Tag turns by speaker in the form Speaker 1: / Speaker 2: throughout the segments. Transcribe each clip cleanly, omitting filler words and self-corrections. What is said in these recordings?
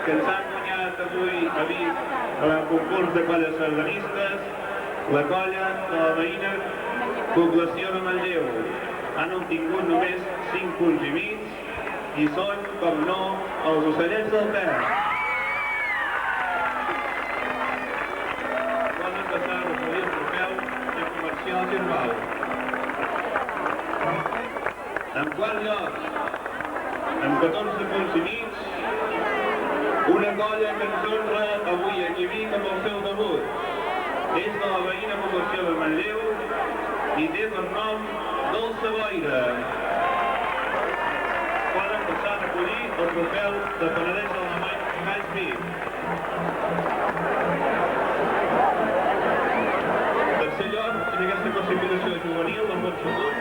Speaker 1: que ens han guanyat avui a Vic a la concurs de colles sardanistes, la colla de la veïna població de Manlleu. Han obtingut només 5 punts i mig i són, com no, els ocellets del Ter. Poden passar a recollir el trofeu de comercial Girbal. En quart lloc, amb 14 punts i mig, una colla que ens honra avui aquí a Vic amb el seu debut. És de la veïna població de Manlleu i té per nom Dolça Boira. Poden passar a recollir el trofeu de Penedès de la Baix Vic. Tercer lloc, en aquesta classificació juvenil amb 11 punts.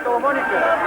Speaker 2: La Mònica!